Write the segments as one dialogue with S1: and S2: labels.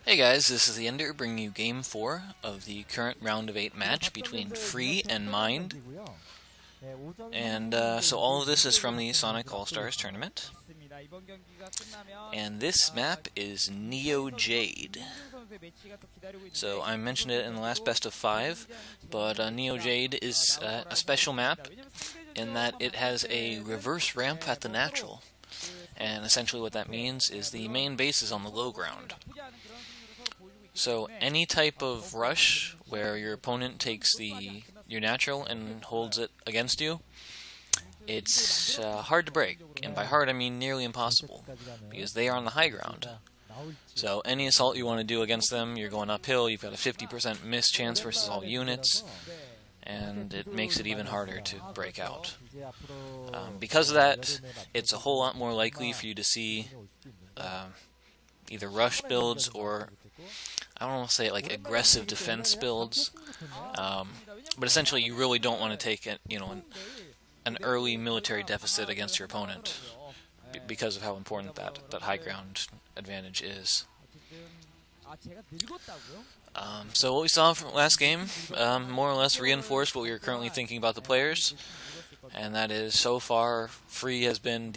S1: Hey guys, this is TheEnder bringing you Game 4 of the current round of 8 match between Free and Mind. And so all of this is from the Sonic Allstars tournament. And this map is Neo Jade. So I mentioned it in the last best of 5, but Neo Jade is a special map in that it has a reverse ramp at the natural. And essentially what that means is the main base is on the low ground. So any type of rush where your opponent takes your natural and holds it against you, it's hard to break. And by hard I mean nearly impossible, because they are on the high ground. So any assault you want to do against them, you're going uphill, you've got a 50% miss chance versus all units, and it makes it even harder to break out. Because of that, it's a whole lot more likely for you to see either rush builds or, I don't want to say like aggressive defense builds, but essentially you really don't want to take an early military deficit against your opponent because of how important that high ground advantage is. So what we saw from last game more or less reinforced what we are currently thinking about the players, and that is so far Free has been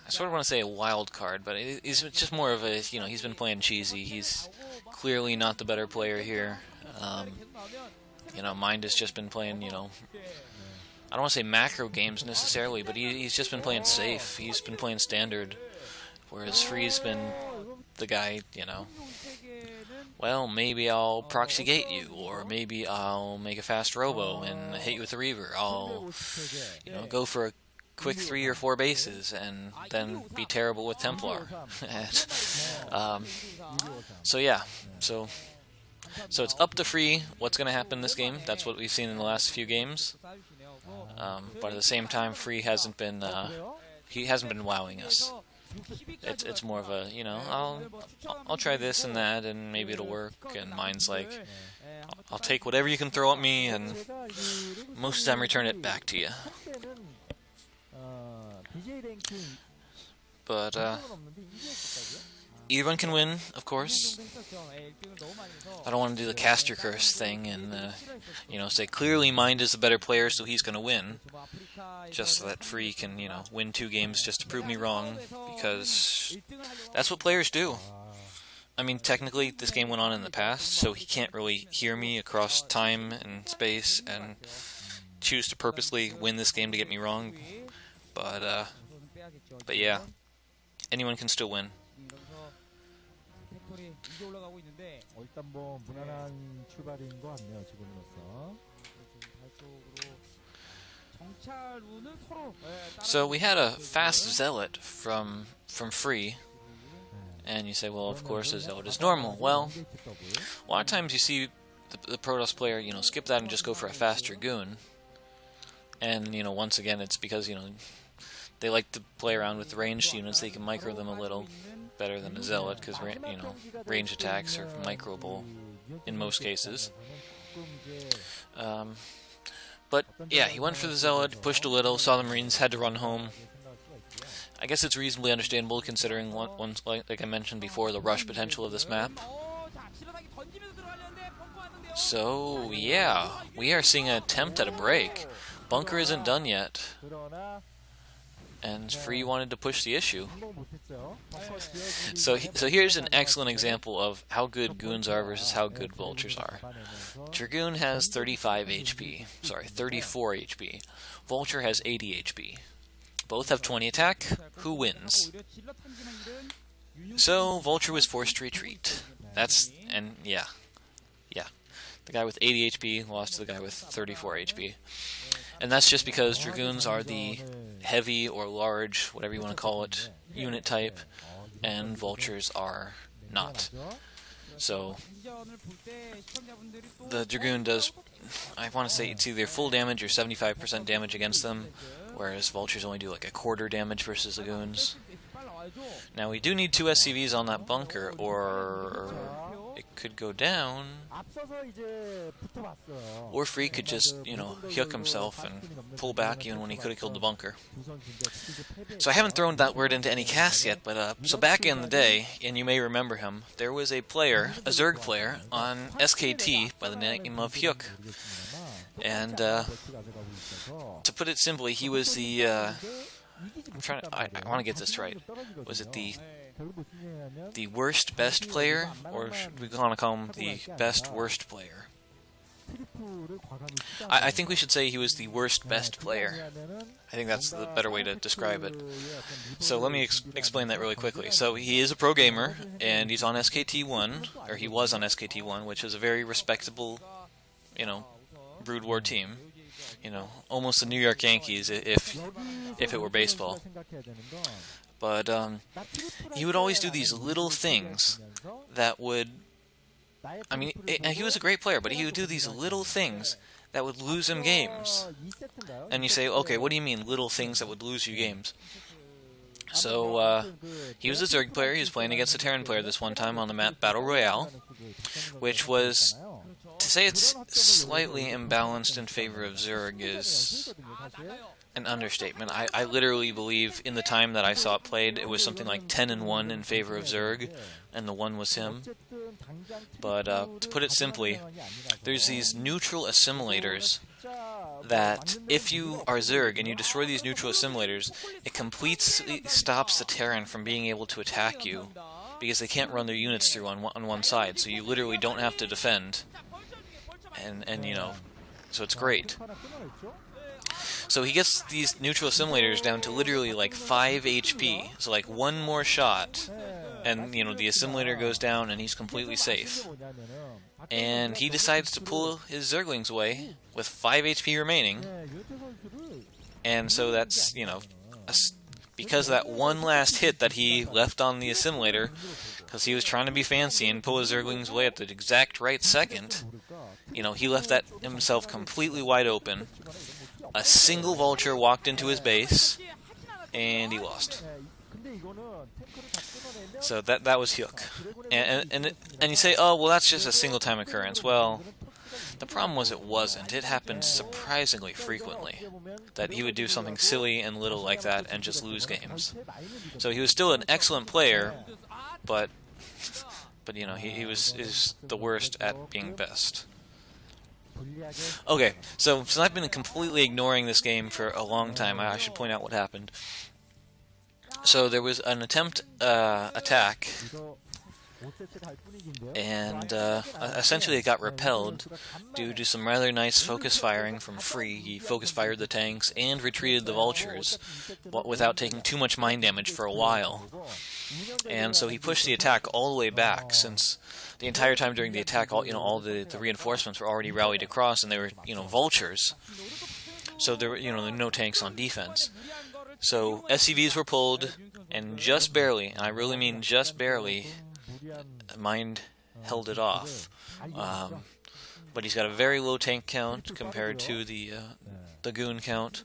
S1: I sort of want to say a wild card, but he's just more of a, he's been playing cheesy. He's clearly not the better player here. Mind has just been playing, I don't want to say macro games necessarily, but he's just been playing safe. He's been playing standard, whereas Free's been the guy, well, maybe I'll proxy gate you, or maybe I'll make a fast robo and hit you with a reaver. I'll, go for a quick 3 or 4 bases and then be terrible with Templar. So yeah, so it's up to Free what's going to happen this game. That's what we've seen in the last few games. But at the same time, Free hasn't been wowing us. It's more of a, I'll try this and that and maybe it'll work, and Mine's like, I'll take whatever you can throw at me and most of the time return it back to you. But either one can win, of course. I don't want to do the caster curse thing and say clearly Mind is the better player, so he's going to win, just so that Free can win 2 games just to prove me wrong, because that's what players do. I mean, technically this game went on in the past, so he can't really hear me across time and space and choose to purposely win this game to get me wrong. But yeah, anyone can still win. So we had a fast Zealot from Free, and you say, well, of course a Zealot is normal. Well, a lot of times you see the Protoss player, skip that and just go for a fast Dragoon. And, once again, it's because, they like to play around with ranged units. They can micro them a little better than a Zealot, because, range attacks are microable in most cases. But, yeah, he went for the Zealot, pushed a little, saw the Marines, had to run home. I guess it's reasonably understandable, considering, like I mentioned before, the rush potential of this map. So, yeah, we are seeing an attempt at a break. Bunker isn't done yet, and Free wanted to push the issue. So here's an excellent example of how good Goons are versus how good Vultures are. Dragoon has 34 HP. Vulture has 80 HP. Both have 20 attack. Who wins? So Vulture was forced to retreat. Yeah. The guy with 80 HP lost to the guy with 34 HP. And that's just because Dragoons are the heavy or large, whatever you want to call it, unit type, and Vultures are not. So the Dragoon does, I want to say it's either full damage or 75% damage against them, whereas Vultures only do like a quarter damage versus the Goons. Now we do need 2 SCVs on that bunker, or it could go down, or Free could just, you know, Hyuk himself and pull back even when he could have killed the bunker. So I haven't thrown that word into any cast yet, but so back in the day, and you may remember him, there was a player, a Zerg player, on SKT by the name of Hyuk. And to put it simply, he was the I want to get this right. Was it the worst best player, or should we want to call him the best worst player? I think we should say he was the worst best player. I think that's the better way to describe it. So let me explain that really quickly. So he is a pro gamer, and he's on SKT1, or he was on SKT1, which is a very respectable, you know, Brood War team. You know, almost the New York Yankees if it were baseball. But he would always do these little things that would, I mean, he was a great player, but he would do these little things that would lose him games. And you say, okay, what do you mean little things that would lose you games? So he was a Zerg player. He was playing against a Terran player this one time on the map Battle Royale, which was, to say it's slightly imbalanced in favor of Zerg is an understatement. I literally believe in the time that I saw it played, it was something like 10-1 in favor of Zerg, and the 1 was him. But to put it simply, there's these neutral assimilators that if you are Zerg and you destroy these neutral assimilators, it completely stops the Terran from being able to attack you, because they can't run their units through on one side, so you literally don't have to defend. And you know, so it's great. So he gets these neutral assimilators down to literally like 5 HP, so like one more shot, and you know, the assimilator goes down and he's completely safe. And he decides to pull his Zerglings away with 5 HP remaining, and so that's, you know, because of that one last hit that he left on the assimilator, because he was trying to be fancy and pull his Zerglings away at the exact right second, you know, he left that himself completely wide open. A single vulture walked into his base, and he lost. So that was Hyuk. And you say, oh, well, that's just a single-time occurrence. Well, the problem was it wasn't. It happened surprisingly frequently, that he would do something silly and little like that and just lose games. So he was still an excellent player, but you know, he is the worst at being best. Okay, so since I've been completely ignoring this game for a long time, I should point out what happened. So there was an attempt attack, and essentially it got repelled due to some rather nice focus firing from Free. He focus fired the tanks and retreated the vultures without taking too much mine damage for a while. And so he pushed the attack all the way back, since the entire time during the attack, all the reinforcements were already rallied across, and they were, you know, vultures. So there were, you know, no tanks on defense. So SCVs were pulled, and just barely, and I really mean just barely, Mind held it off. But he's got a very low tank count compared to the goon count,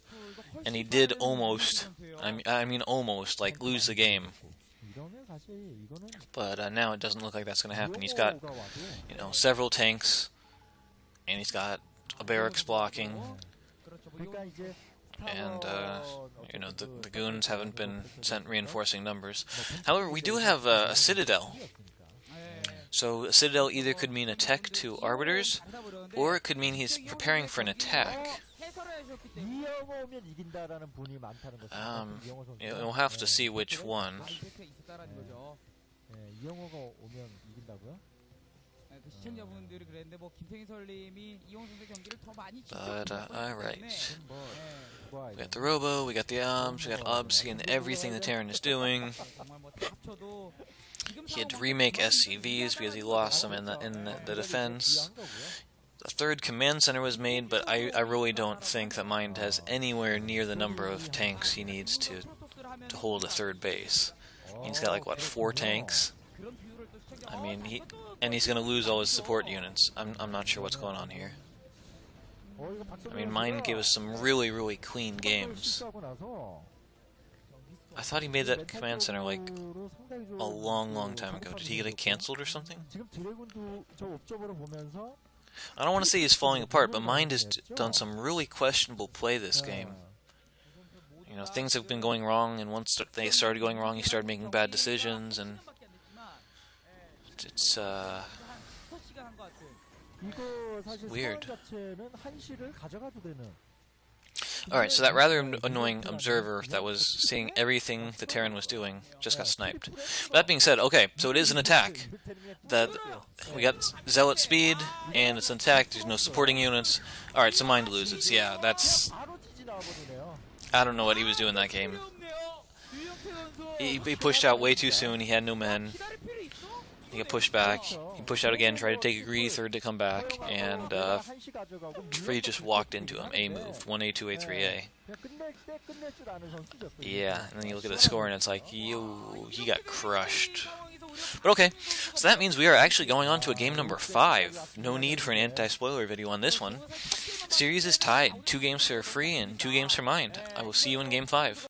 S1: and he did almost, I mean almost, like, lose the game. But now it doesn't look like that's going to happen. He's got, you know, several tanks, and he's got a barracks blocking, and you know, the goons haven't been sent reinforcing numbers. However, we do have a citadel. So a citadel either could mean a tech to arbiters, or it could mean he's preparing for an attack. We'll have to see which one. But, alright. We got the Robo, we got the Obs, we got Obs and everything the Terran is doing. He had to remake SCVs because he lost them in the defense. The third command center was made, but I really don't think that Mind has anywhere near the number of tanks he needs to hold a third base. He's got like, what, 4 tanks? I mean, he's going to lose all his support units. I'm not sure what's going on here. I mean, Mind gave us some really, really clean games. I thought he made that command center like a long time ago. Did he get it canceled or something? I don't want to say he's falling apart, but Mind has done some really questionable play this game. You know, things have been going wrong, and once they started going wrong, he started making bad decisions, and it's weird. Alright, so that rather annoying observer that was seeing everything the Terran was doing just got sniped. But that being said, okay, so it is an attack. We got Zealot speed, and it's an attack, there's no supporting units. Alright, so Mind loses. Yeah, that's... I don't know what he was doing that game. He pushed out way too soon, he had no men. He got pushed back. He pushed out again, tried to take a greedy third to come back, and Free just walked into him. A moved. 1A, 2A, 3A. Yeah, and then you look at the score and it's like, yo, he got crushed. But okay, so that means we are actually going on to a game number 5. No need for an anti-spoiler video on this one. Series is tied. 2 games for Free and 2 games for Mind. I will see you in game 5.